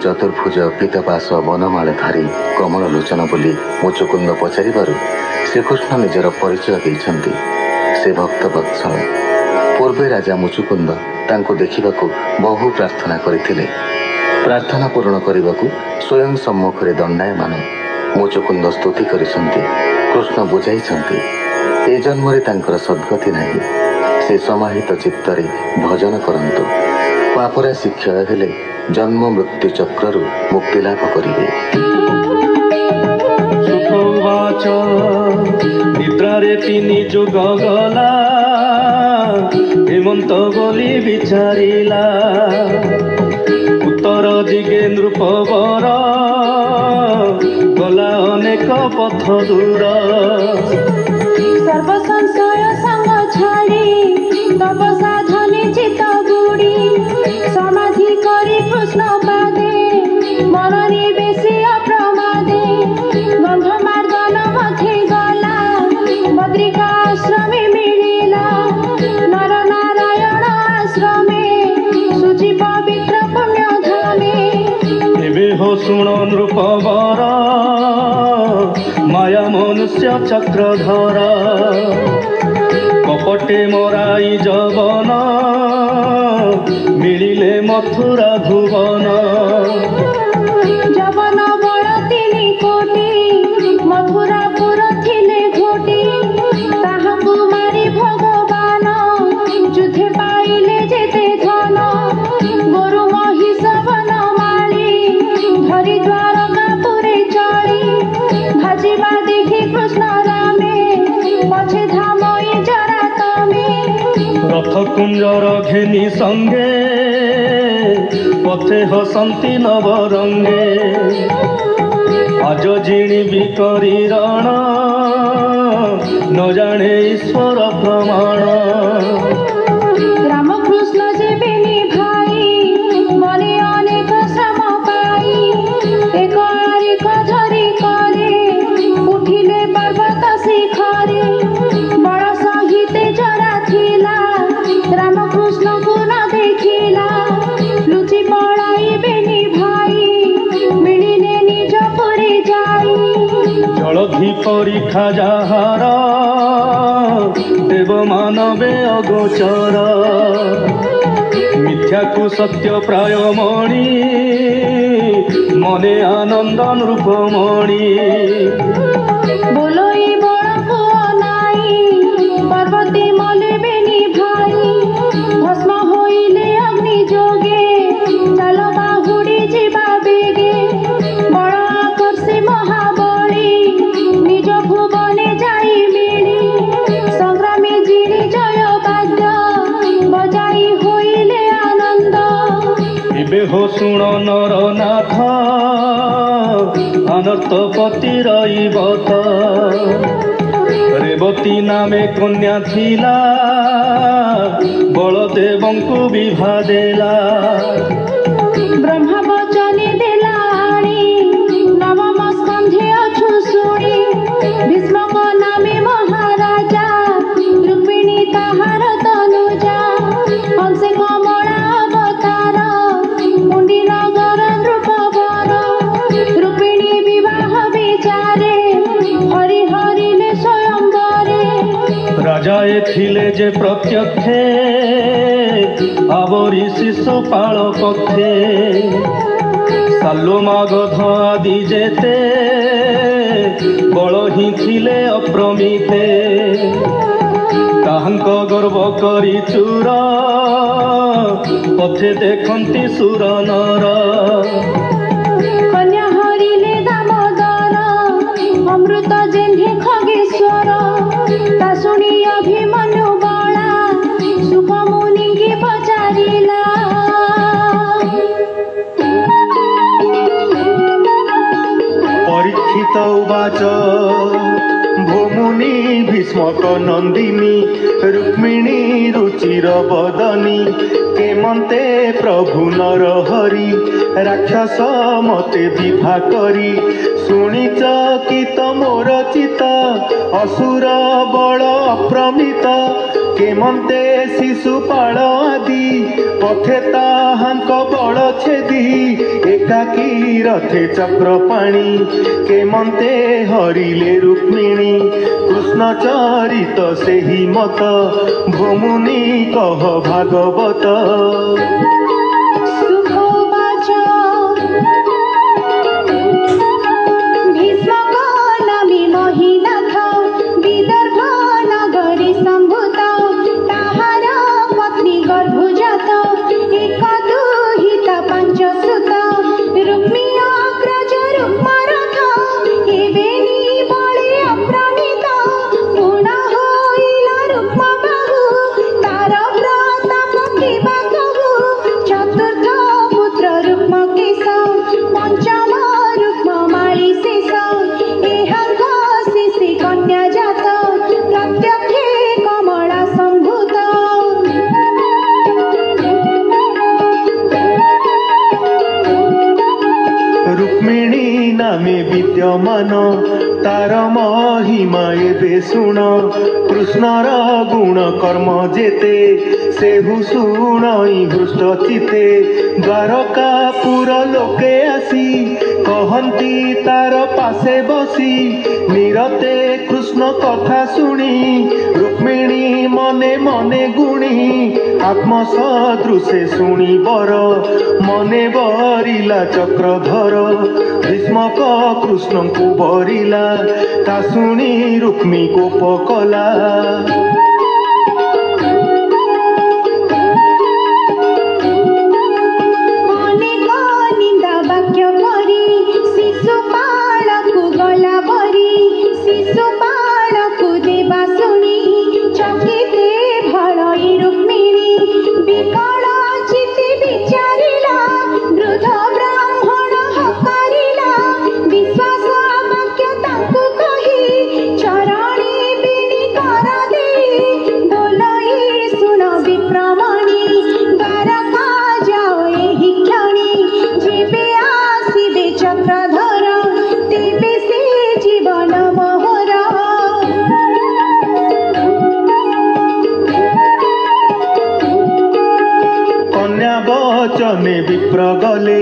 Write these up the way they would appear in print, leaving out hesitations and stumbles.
चतुर्भुज पीतपाश बनमाल धारी कमल लोचन बोली मुचुकुंद पचारिबारु श्रीकृष्ण निजर परिचय देइछन्ति। से भक्त वत्सल पूर्वे राजा मुचुकुंद तांको देखिबाकू बहु प्रार्थना करिथिले। प्रार्थना पूर्ण करने स्वयं सम्मुख दंडायमान मुचुकुंद स्तुति करिसंति। कृष्ण बुझाइछन्ति ए जन्म तांकर सद्गति नाही, से समाहित चित्तरे भजन करंतु। पापराशि क्षय हेले जन्म मृत्यु चक्रु मुक्ति लाभ करिवे। सुखवाच निद्रारे तिनि जुग गला हेमंत बोली विचारिला। उत्तर दिगे नृपवर गला अनेक पथ दूर। सर्व संशय संग छाड़ी तप साधने चित बुड़ी समाधि करी कृष्ण पादे मरणी बेसी अप्रमादे। गंध मार्दन मथे गला बद्रिका आश्रमे मिलिला। नर नारायण आश्रमे शुचि पवित्र पुण्य धामे। एबे हो सुण नृपवर माया मनुष्य चक्रधर। कपटे मराई जवन मिलिले मथुरा भुवन। जवन बड़ तिनि कोटि मथुरापुर थिले घोटी। ताहाकु मारी भगवान युद्धे पाइले जेते धन। गोरु महिष बनमाली धरि द्वारकापुरे चली। भाजिबा देखि कृष्ण रामे पछे धामई जरा तमे। रथ कुंजर घेनी संगे पथे हसंती नवरंगे। आज जिणिबी करी रण न जाने ईश्वर प्रमाण। रामकृष्ण जेबेनी भाई मने अनेक श्रम पाई। एक आरिक धरी करे उठिले पर्वत शिखरे। बड़ सहिते जरा थिला रामकृष्ण को न देखिला। लुचि पड़ाई बेनी भाई मिलिले निज पुरी जाई। जलधि परीक्षा जाहार देव मानवे अगोचर। मिथ्याकु सत्य प्राय मणि मने आनंद नृपमणि। बोलो ई बड़ पुआ नाई पर्वते मले बेनी भाई। भस्म होइले अग्नि जोगे चल बाहुड़ी जीवा बेगे। बड़ आकर्षे महाबली निज भुवने जाई मिली। संग्रामे जिणी जय बाद्य बजाई होइले आनंद। एबे हो सुण नरनाथ अनर्थ पति रईबत। रेवती नामे कन्या थिला बलदेवंकु विभा देला। ब्रह्मा वचने देला आणी नवम स्कंधे अछु शुणी। भीष्मक नामे महाराजा रुक्मिणी ताहार तनुजा। हंसे कमला अवतार मुंडी नगर नृपवर। रुक्मिणी विवाह विचारे हरि हरिले स्वयंवरे। राजा एथिले जे प्रत्यक्षे आवरी शिशुपाल पक्षे। सालो मागध आदि जेते बल ही थिले अप्रमिते। ताहांक गर्व करी चूर पथे देखंती सुर नर। कन्या हरिले दामोदर अमृत जेन्हे खगेश्वर। ता शुणी अभिमन्यु बळा सुख मुनिंगी पचारिला। परीक्षित उवाच भूमुनि भीष्मक नंदिनी रुक्मिणी रुचिर बदनी। केमंते प्रभु नर हरि राक्षस मते विभा करी। शुणिच कि मोर चित असुर बल अप्रमित। केमंते शिशुपाल आदि पथे ता କାହାଙ୍କ ବଳ ଛେଦି ଏକାକୀ ରଥେ ଚକ୍ର ପାଣି କେମନ୍ତେ ହରିଲେ ରୁକ୍ମିଣୀ କୃଷ୍ଣ ଚରିତ ସେହି ମତ ଭୂମୁନି କହ ଭାଗବତ सुखोवाच भीष्मक नामी महिनाथ विदर्भ नगरी सम्भूत ताहार पत्नी गर्भजात एक दुहित पंचसुत रुक्मी अग्रज रुक्मरथ एवेनी बळे अप्रणीत पूर्ण होइला रुक्म बाहु तार प्रताप केबा कहु चतुर्थ पुत्र रुक्म केश पंचम रुक्म माळी शेष एहांग शिशि कन्या जात प्रत्यक्षे कमला सम्भूत रुक्मिणी नामे विद्यमान तार महिमा एबे शुण कृष्णर गुण कर्म जेते सेहु शुणई हृष्ट चिते द्वारकापुर लोके आसी कहन्ती तार पासे बसी निरते कृष्ण कथा शुणी रुक्मिणी मने मने गुणी आत्मसदृशे शुणी बर मने बरिला चक्रधर भीष्मक कृष्ण को बरिला ता शुणी रुक्मी कोप कला अनेक निंदा वाक्य करी शिशुपाळकु गला बरी शिशुपाळकु देवा शुणी चकिते भळई रुक्मिणी विकल चित्ते विचारिला वृद्ध ब्राह्मण हकारिला विश्वास वाक्य तांकु कही चरणी बिनी कर देई बोलई शुण विप्रमणि द्वारका जाओ एहि क्षणी जेबे आसिबे चक्रधर तेबे से जीवन मोहर कन्या बचने विप्र गले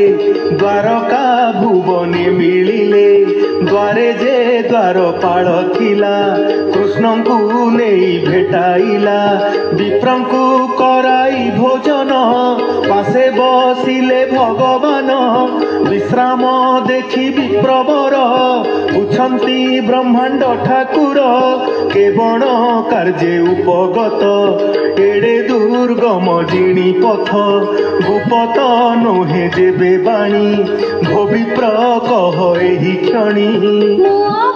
द्वारका भुवने मिलिले द्वारे जे द्वारपाल थिला कृष्णଙ୍କୁ ନେଇ भेटाइला विप्रଙ୍କୁ कराई भोजन पासे बसिले भगवान विश्राम देखि विप्रवर पुछन्ति ब्रह्मांड ठाकुर केवण कार्ये उपगत एड़े दुर्गम जिणी पथ गुपत नोहे जेबे बाणी भविप्र कह एहि क्षणी मुआ